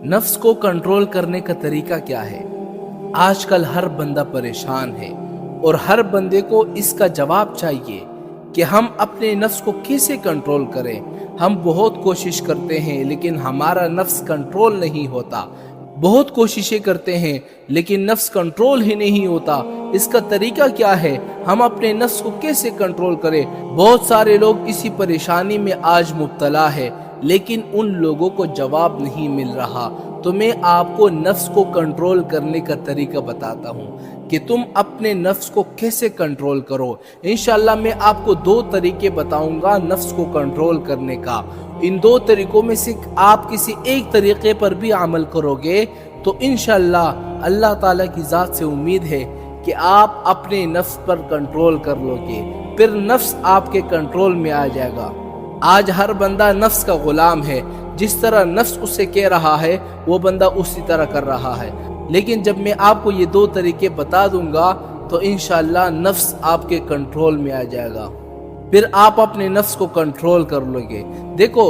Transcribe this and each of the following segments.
नफ्स को कंट्रोल करने का तरीका क्या है? आजकल हर बंदा परेशान है और हर बंदे को इसका जवाब चाहिए कि हम अपने नफ्स को कैसे कंट्रोल करें। हम बहुत कोशिश करते हैं लेकिन हमारा नफ्स कंट्रोल नहीं होता। बहुत कोशिशें करते हैं लेकिन नफ्स कंट्रोल ही नहीं होता। इसका तरीका क्या है? हम अपने नफ्स को कैसे कंट्रोल करें? बहुत सारे लोग इसी परेशानी में आज मुब्तला है लेकिन उन लोगों को जवाब नहीं मिल रहा। तो मैं आपको नफ्स को कंट्रोल करने का तरीका बताता हूँ कि तुम अपने नफ्स को कैसे कंट्रोल करो। इंशाल्लाह मैं आपको 2 तरीके बताऊंगा नफ्स को कंट्रोल करने का। इन 2 तरीकों में से आप किसी एक तरीके पर भी अमल करोगे तो इंशाल्लाह अल्लाह ताला की ज़ात से उम्मीद है कि आप अपने नफ्स पर कंट्रोल कर लोगे, फिर नफ्स आपके कंट्रोल में आ जाएगा। आज हर बंदा नफ्स का गुलाम है। जिस तरह नफ्स उसे कह रहा है वो बंदा उसी तरह कर रहा है। लेकिन जब मैं आपको ये 2 तरीके बता दूंगा तो इंशाल्लाह नफ्स आपके कंट्रोल में आ जाएगा, फिर आप अपने नफ्स को कंट्रोल कर लोगे। देखो,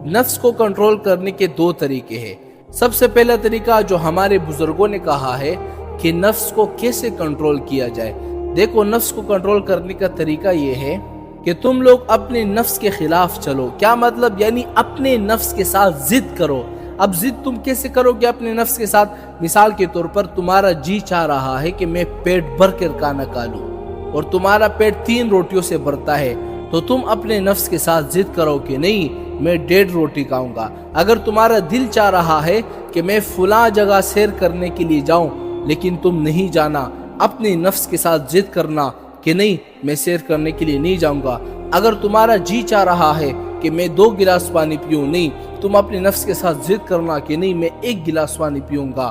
नफ्स को कंट्रोल करने के 2 तरीके हैं। सबसे पहला तरीका जो हमारे बुजुर्गों ने कहा है कि नफ्स को कैसे कंट्रोल किया जाए। देखो, नफ्स को कंट्रोल करने का तरीका ये है कि तुम लोग अपने नफ्स के खिलाफ चलो। क्या मतलब? यानी अपने नफ्स के साथ जिद करो। अब जिद तुम कैसे करोगे अपने नफ्स के साथ? मिसाल के तौर पर तुम्हारा जी चाह रहा है कि मैं पेट भर कर खाना खा लूं और तुम्हारा पेट 3 रोटियों से भरता है, तो तुम अपने नफ्स के साथ जिद करो कि नहीं, मैं 1.5 रोटी खाऊंगा। अगर तुम्हारा दिल चाह रहा है कि मैं फुला जगह सैर करने के लिए जाऊं लेकिन तुम नहीं जाना, अपने नफ्स के साथ जिद करना कि नहीं, मैं सैर करने के लिए नहीं जाऊंगा। अगर तुम्हारा जी चाह रहा है कि मैं 2 गिलास पानी पीऊं, नहीं, तुम अपने नफ्स के साथ जिद करना कि नहीं, मैं 1 गिलास पानी पीऊंगा।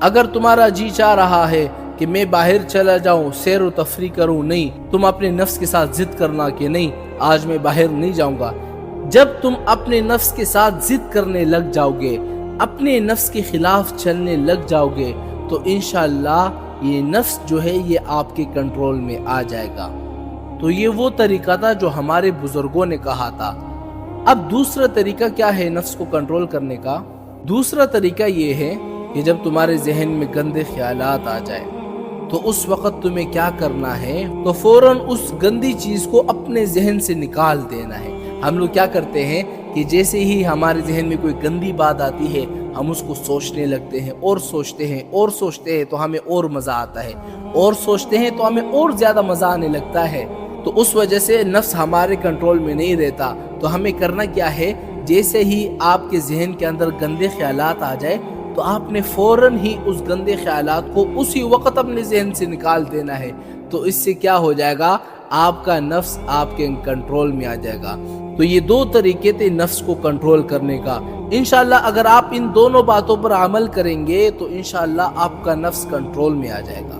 अगर तुम्हारा जी चाह रहा है कि मैं बाहर चला जाऊं, सैर व तफरी करूं, नहीं, तुम अपने नफ्स के साथ जिद करना कि नहीं, आज मैं बाहर नहीं जाऊंगा। जब तुम अपने नफ्स के साथ जिद करने लग जाओगे, अपने नफ्स के खिलाफ चलने लग जाओगे, तो इंशाअल्लाह ये नफ्स जो है ये आपके कंट्रोल में आ जाएगा। तो ये वो तरीका था जो हमारे बुजुर्गों ने कहा था। अब दूसरा तरीका क्या है नफ्स को कंट्रोल करने का? दूसरा तरीका ये है कि जब तुम्हारे जहन में गंदे ख्यालात आ जाए तो उस वक्त तुम्हें क्या करना है, तो फौरन उस गंदी चीज को अपने जहन से निकाल देना है। हम लोग क्या करते हैं कि जैसे ही हमारे जहन में कोई गंदी बात आती है हम उसको सोचने लगते हैं और सोचते हैं और सोचते हैं तो हमें और मजा आता है, और सोचते हैं तो हमें और ज्यादा मजा आने लगता है। तो उस वजह से नफ्स हमारे कंट्रोल में नहीं रहता। तो हमें करना क्या है, जैसे ही आपके जहन के अंदर गंदे ख्यालात आ जाए तो आपने फौरन ही उस गंदे ख्यालात को उसी वक्त अपने जहन से निकाल देना है। तो इससे क्या हो जाएगा, आपका नफ्स आपके कंट्रोल में आ जाएगा। तो ये 2 तरीके थे नफ्स को कंट्रोल करने का। इंशाल्लाह अगर आप इन दोनों बातों पर अमल करेंगे तो इंशाल्लाह आपका नफ्स कंट्रोल में आ जाएगा।